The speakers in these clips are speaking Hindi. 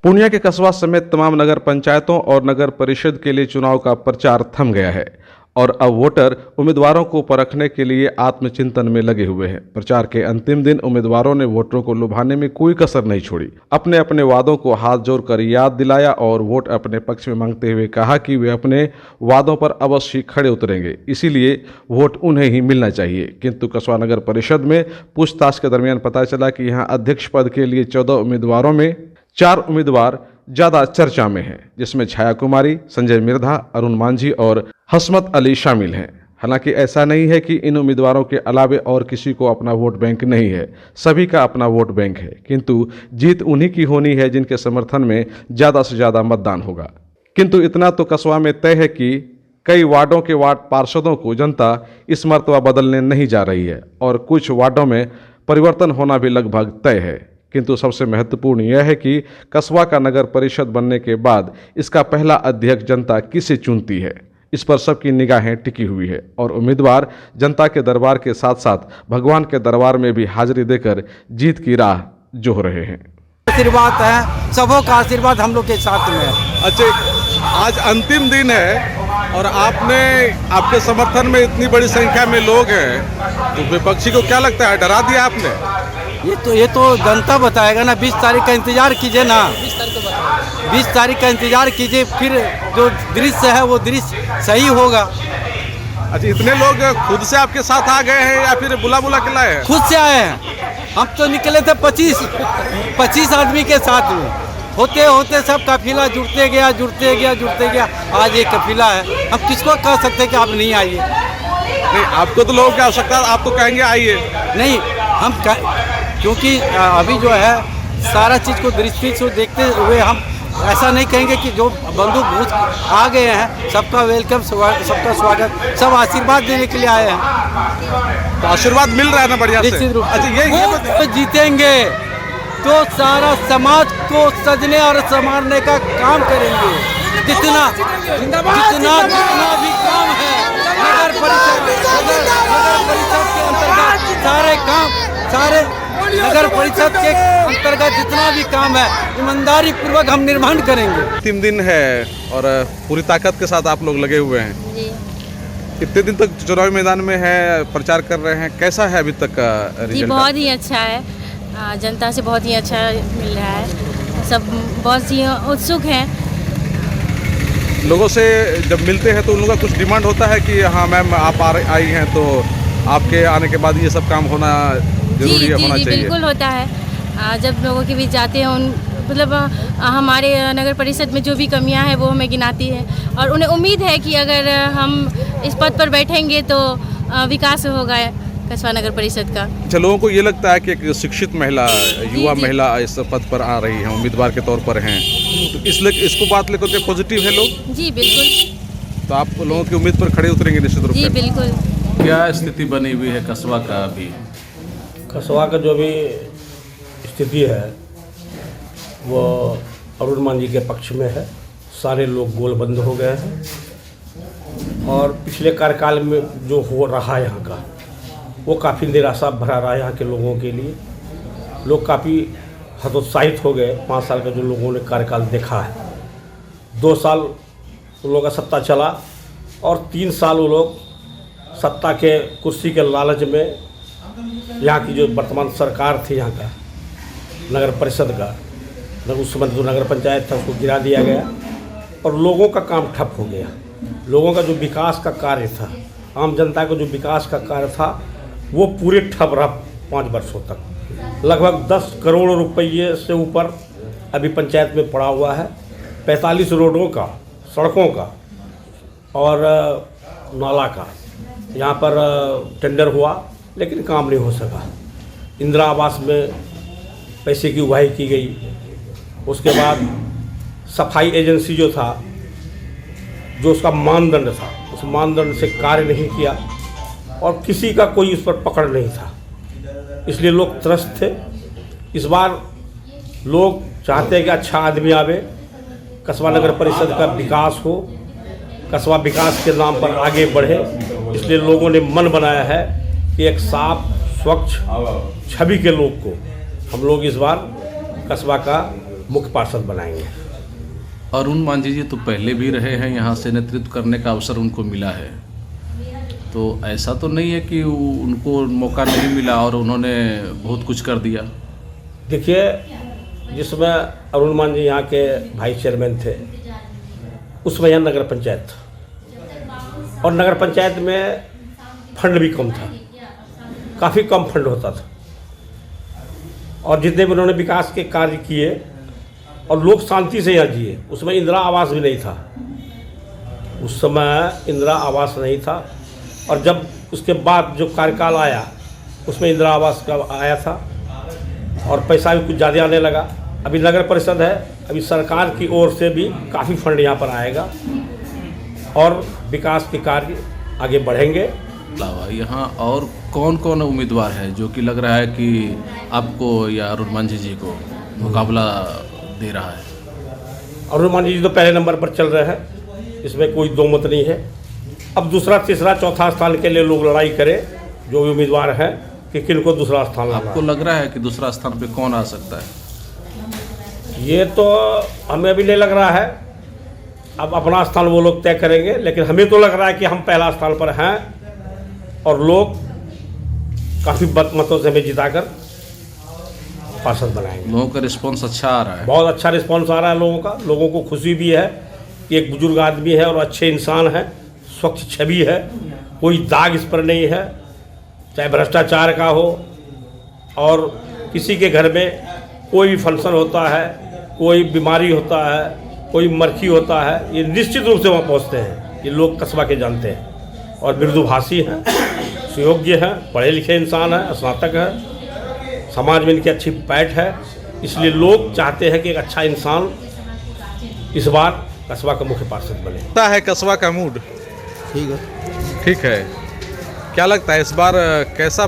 पूर्णिया के कस्बा समेत तमाम नगर पंचायतों और नगर परिषद के लिए चुनाव का प्रचार थम गया है और अब वोटर उम्मीदवारों को परखने के लिए आत्मचिंतन में लगे हुए हैं। प्रचार के अंतिम दिन उम्मीदवारों ने वोटरों को लुभाने में कोई कसर नहीं छोड़ी। अपने अपने वादों को हाथ जोड़कर याद दिलाया और वोट अपने पक्ष में मांगते हुए कहा कि वे अपने वादों पर अवश्य खड़े उतरेंगे, इसीलिए वोट उन्हें ही मिलना चाहिए। किंतु कस्बा नगर परिषद में पूछताछ के दरमियान पता चला कि यहाँ अध्यक्ष पद के लिए 14 उम्मीदवारों में 4 उम्मीदवार ज्यादा चर्चा में हैं, जिसमें छाया कुमारी, संजय मिर्धा, अरुण मांझी और हसमत अली शामिल हैं। हालांकि ऐसा नहीं है कि इन उम्मीदवारों के अलावे और किसी को अपना वोट बैंक नहीं है, सभी का अपना वोट बैंक है, किंतु जीत उन्हीं की होनी है जिनके समर्थन में ज़्यादा से ज़्यादा मतदान होगा। किंतु इतना तो कस्बा में तय है कि कई वार्डों के वार्ड पार्षदों को जनता इस मर्तबा बदलने नहीं जा रही है और कुछ वार्डों में परिवर्तन होना भी लगभग तय है। किंतु सबसे महत्वपूर्ण यह है कि कस्बा का नगर परिषद बनने के बाद इसका पहला अध्यक्ष जनता किसे चुनती है, इस पर सबकी निगाहें टिकी हुई है और उम्मीदवार जनता के दरबार के साथ साथ भगवान के दरबार में भी हाजिरी देकर जीत की राह जोह रहे हैं। आशीर्वाद है, सबों का आशीर्वाद हम लोग के साथ में है। अच्छा, आज अंतिम दिन है और आपके समर्थन में इतनी बड़ी संख्या में लोग हैं, तो विपक्षी को क्या लगता है, डरा दिया आपने? ये तो जनता बताएगा ना। 20 तारीख का इंतजार कीजिए ना, 20 तारीख का इंतजार कीजिए, फिर जो दृश्य है वो दृश्य सही होगा। अच्छा, इतने लोग खुद से आपके साथ आ गए हैं या फिर बुला के लाए हैं? खुद से आए हैं। हम तो निकले थे 25 आदमी के साथ में, होते होते सब काफिला जुड़ते गया। आज एक काफिला है, हम किसको कह सकते हैं कि आप नहीं आइए। नहीं, आपको तो लोगों की आवश्यकता है, आप तो कहेंगे आइए। नहीं, हम क्योंकि अभी जो है सारा चीज़ को दृष्टि से देखते हुए हम ऐसा नहीं कहेंगे कि जो बंधु भूत आ गए हैं सबका वेलकम, सबका स्वागत, सब आशीर्वाद देने के लिए आए हैं। तो आशीर्वाद मिल रहा है ना बढ़िया से? अच्छा, ये जीतेंगे तो सारा समाज को सजने और संवारने का काम करेंगे। जितना भी काम है नगर परिषद के अंतर्गत, सारे नगर परिषद के अंतर्गत जितना भी काम है ईमानदारी पूर्वक हम निर्वहन करेंगे। 3 दिन है और पूरी ताकत के साथ आप लोग लगे हुए हैं जी। कितने दिन तक चुनावी मैदान में है, प्रचार कर रहे हैं, कैसा है अभी तक का रिजल्ट? जी, बहुत ही अच्छा है, जनता से बहुत ही अच्छा मिल रहा है, सब बहुत ही उत्सुक हैं। लोगों से जब मिलते हैं तो उन लोगों का कुछ डिमांड होता है कि हाँ मैम आप आई हैं तो आपके आने के बाद ये सब काम होना जरूरी है, होना चाहिए? बिल्कुल होता है। जब लोगों के बीच जाते हैं मतलब हमारे नगर परिषद में जो भी कमियां हैं वो हमें गिनाती है और उन्हें उम्मीद है कि अगर हम इस पद पर बैठेंगे तो विकास होगा कस्बा नगर परिषद का। अच्छा, लोगों को ये लगता है कि एक शिक्षित महिला, युवा महिला इस पद पर आ रही है, उम्मीदवार के तौर पर हैं, तो इसलिए इसको बात लेकर के पॉजिटिव है लोग? जी बिल्कुल। तो आप लोगों की उम्मीद पर खड़े उतरेंगे निश्चित रूप से? जी बिल्कुल। क्या स्थिति बनी हुई है कस्बा का? अभी कस्बा का जो भी स्थिति है वो अरुण मांझी के पक्ष में है। सारे लोग गोलबंद हो गए हैं और पिछले कार्यकाल में जो हो रहा है यहाँ का वो काफ़ी निराशा भरा रहा है यहाँ के लोगों के लिए। लोग काफ़ी हतोत्साहित हो गए। 5 साल का जो लोगों ने कार्यकाल देखा है, 2 साल उन लोगों का सत्ता चला और 3 साल वो लोग सत्ता के कुर्सी के लालच में यहाँ की जो वर्तमान सरकार थी यहाँ का नगर परिषद का, उस समय जो नगर पंचायत था उसको गिरा दिया गया और लोगों का काम ठप हो गया। लोगों का जो विकास का कार्य था, आम जनता का जो विकास का कार्य था वो पूरे ठप रहा 5 वर्षों तक। लगभग 10 करोड़ रुपये से ऊपर अभी पंचायत में पड़ा हुआ है। 45 रोडों का, सड़कों का और नाला का यहाँ पर टेंडर हुआ लेकिन काम नहीं हो सका। इंदिरा आवास में पैसे की उगाही की गई। उसके बाद सफाई एजेंसी जो था, जो उसका मानदंड था, उस मानदंड से कार्य नहीं किया और किसी का कोई उस पर पकड़ नहीं था, इसलिए लोग त्रस्त थे। इस बार लोग चाहते हैं कि अच्छा आदमी आवे, कस्बा नगर परिषद का विकास हो, कस्बा विकास के नाम पर आगे बढ़े। इसलिए लोगों ने मन बनाया है कि एक साफ स्वच्छ छवि के लोग को हम लोग इस बार कस्बा का मुख्य पार्षद बनाएंगे। अरुण मांझी जी तो पहले भी रहे हैं, यहाँ से नेतृत्व करने का अवसर उनको मिला है, तो ऐसा तो नहीं है कि उनको मौका नहीं मिला और उन्होंने बहुत कुछ कर दिया। देखिए, जिसमें अरुण मांझी यहाँ के वाइस चेयरमैन थे, उसमें यहाँ नगर पंचायत था और नगर पंचायत में फंड भी कम था, काफ़ी कम फंड होता था और जितने भी उन्होंने विकास के कार्य किए और लोग शांति से यहाँ जिए। उसमें इंदिरा आवास भी नहीं था, उस समय इंदिरा आवास नहीं था और जब उसके बाद जो कार्यकाल आया उसमें इंदिरा आवास का आया था और पैसा भी कुछ ज़्यादा आने लगा। अभी नगर परिषद है, अभी सरकार की ओर से भी काफ़ी फंड यहाँ पर आएगा और विकास के कार्य आगे बढ़ेंगे। अलावा यहाँ और कौन कौन उम्मीदवार है जो कि लग रहा है कि आपको या अरुण मांझी जी को मुकाबला दे रहा है? अरुण मांझी जी तो पहले नंबर पर चल रहे हैं, इसमें कोई दो मत नहीं है। अब दूसरा, तीसरा, चौथा स्थान के लिए लोग लड़ाई करें, जो भी उम्मीदवार हैं कि किन को दूसरा स्थान लाना। आपको लग रहा है कि दूसरा स्थान पे कौन आ सकता है? ये तो हमें भी नहीं लग रहा है, अब अपना स्थान वो लोग तय करेंगे, लेकिन हमें तो लग रहा है कि हम पहला स्थान पर हैं और लोग काफ़ी मतों से हमें जिताकर पार्षद बनाएंगे। लोगों का रिस्पॉन्स अच्छा आ रहा है? बहुत अच्छा रिस्पॉन्स आ रहा है लोगों का। लोगों को खुशी भी है कि एक बुजुर्ग आदमी है और अच्छे इंसान है, स्वच्छ छवि है, कोई दाग इस पर नहीं है, चाहे भ्रष्टाचार का हो और किसी के घर में कोई भी फंक्शन होता है, कोई बीमारी होता है, कोई मरखी होता है, ये निश्चित रूप से वहाँ पहुँचते हैं। ये लोग कस्बा के जानते हैं और मृदुभाषी हैं, सुयोग्य हैं, पढ़े लिखे इंसान हैं, स्नातक है, समाज में इनकी अच्छी पैठ है, इसलिए लोग चाहते हैं कि एक अच्छा इंसान इस बार कस्बा का मुख्य पार्षद बने। लगता है कस्बा का मूड ठीक है। क्या लगता है इस बार कैसा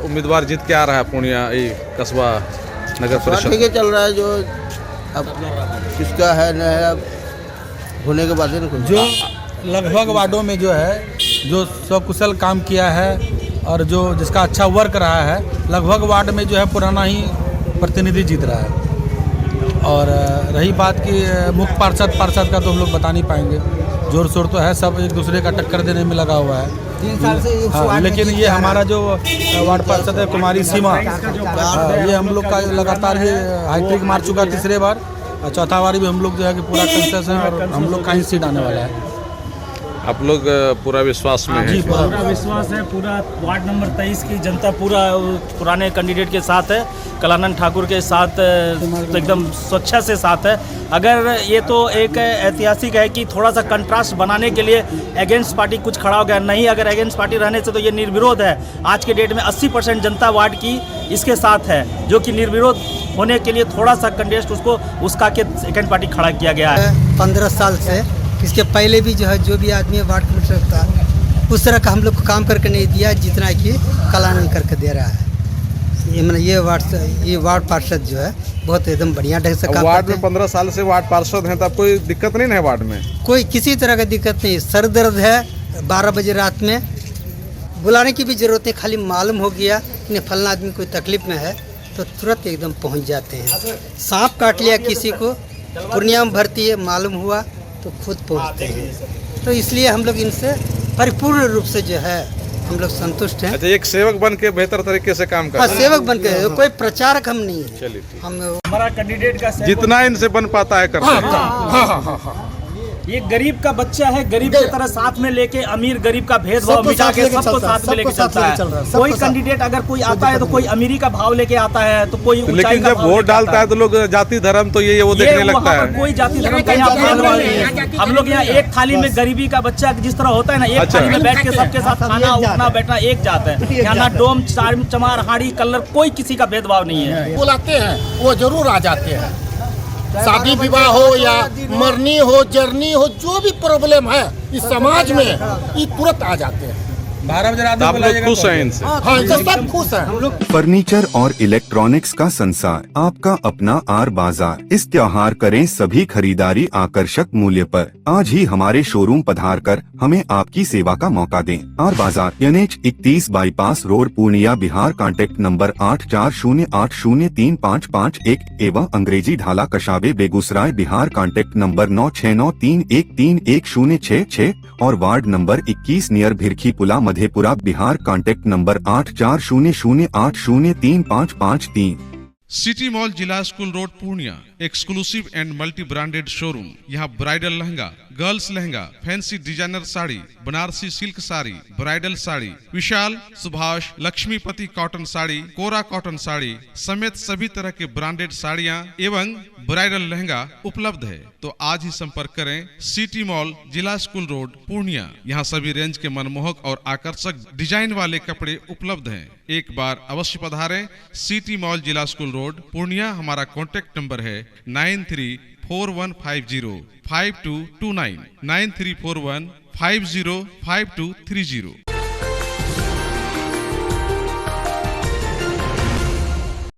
उम्मीदवार जीत के आ रहा है पूर्णिया कस्बा नगर परिषद? ठीक है, चल रहा है। जो अब किसका है न है, अब होने के बाद जो लगभग वार्डों में जो है जो सकुशल काम किया है और जो जिसका अच्छा वर्क रहा है, लगभग वार्ड में जो है पुराना ही प्रतिनिधि जीत रहा है। और रही बात कि मुख्य पार्षद का तो हम लोग बता नहीं पाएंगे, जोर शोर तो है, सब एक दूसरे का टक्कर देने में लगा हुआ है 3 साल से। हाँ, लेकिन ये हमारा जो वार्ड पार्षद है कुमारी सीमा, ये हम लोग का लगातार ये हाईट्रिक मार चुका है 3री बार, चौथा बार भी हम लोग जो है कि पूरा कंसेस है और हम लोग का ही सीट आने वाला है। आप लोग पूरा विश्वास में हैं? पूरा विश्वास है। पूरा वार्ड नंबर 23 की जनता पूरा पुराने कैंडिडेट के साथ है, कलानंद ठाकुर के साथ एकदम स्वच्छता से साथ है। अगर ये तो एक ऐतिहासिक है कि थोड़ा सा कंट्रास्ट बनाने के लिए अगेंस्ट पार्टी कुछ खड़ा हो गया, नहीं अगर अगेंस्ट पार्टी रहने से तो ये निर्विरोध है। आज के डेट में 80% जनता वार्ड की इसके साथ है, जो कि निर्विरोध होने के लिए थोड़ा सा कंटेस्ट उसको उसका के सेकेंड पार्टी खड़ा किया गया है। 15 साल से, इसके पहले भी जो है जो भी आदमी वार्ड कमिश्नर था उस तरह का हम लोग को काम करके नहीं दिया जितना कि कलानंद करके दे रहा है। ये मैंने ये वार्ड पार्षद जो है बहुत एकदम बढ़िया ढंग से काम वार्ड करते में हैं। 15 साल से वार्ड पार्षद हैं, तब कोई दिक्कत नहीं है वार्ड में? कोई किसी तरह का दिक्कत नहीं। सर दर्द है 12 बजे रात में, बुलाने की भी ज़रूरत नहीं, खाली मालूम हो गया कि फलना आदमी कोई तकलीफ में है तो तुरंत एकदम पहुंच जाते हैं। सांप काट लिया किसी को, पूर्णिया में भर्ती है, मालूम हुआ तो खुद पहुंचते हैं। तो इसलिए हम लोग इनसे परिपूर्ण रूप से जो है हम लोग संतुष्ट हैं। अच्छा, एक सेवक बन के बेहतर तरीके से काम कर हाँ, सेवक बन के, कोई प्रचारक हम नहीं है। चलिए ठीक। हम हमारा कैंडिडेट का जितना इनसे बन पाता है करते हैं। ये गरीब का बच्चा है, गरीब की तरह साथ में लेके अमीर गरीब का भेदभाव मिटा के सबको साथ में लेके चलता है। कोई कैंडिडेट अगर कोई आता है तो कोई अमीरी का भाव लेके आता है तो कोई ऊंचाई लेकिन का जब भाव वोट लेके आता डालता है तो लोग जाति धर्म तो ये वो देखने लगता वहाँ पर है। कोई जाति धर्म का यहाँ भेदभाव नहीं है। हम लोग यहाँ एक थाली में गरीबी का बच्चा जिस तरह होता है ना, एक अच्छा। थाली में बैठ के सबके साथ खाना उठना बैठना एक जात है। यहाँ ना डोम चमार हाड़ी कलर कोई किसी का भेदभाव नहीं है। बुलाते हैं वो जरूर आ जाते हैं। शादी विवाह हो या मरनी हो, जरनी हो, जो भी प्रॉब्लम है इस समाज में, ये तुरंत आ जाते हैं। 12 बजे रात तो में आप बुला लोग जाएगा खुश तो हैं इनसे? हाँ इनसे सब खुश हैं। फर्नीचर और इलेक्ट्रॉनिक्स का संसार, आपका अपना आर बाजार। इस त्योहार करें सभी खरीदारी आकर्षक मूल्य पर। आज ही हमारे शोरूम पधार कर हमें आपकी सेवा का मौका दें। आर बाजार NH 31 bypass road Purnia Bihar. Contact number 8408035551 एवं अंग्रेजी ढाला कशाबे बेगूसराय बिहार। कॉन्टैक्ट नंबर 9693131066 और वार्ड नंबर 21 नियर भिरखी पुला Madhepura Bihar. Contact number 8400803553। City mall जिला school road Purnia, exclusive and multi branded showroom. यहाँ bridal lehenga, girls lehenga, fancy designer sari, Banarasi silk sari, bridal sari, Vishal, Subhash, Laxmipati cotton sari, कोरा कॉटन साड़ी समेत सभी तरह के ब्रांडेड साड़ियाँ एवं ब्राइडल लहंगा उपलब्ध है। तो आज ही संपर्क करें सिटी मॉल जिला स्कूल रोड पूर्णिया। यहाँ सभी रेंज के मनमोहक और आकर्षक डिजाइन वाले कपड़े उपलब्ध हैं। एक बार अवश्य पधारें सिटी मॉल जिला स्कूल रोड पूर्णिया। हमारा कॉन्टैक्ट नंबर है 9341505229 9341505230।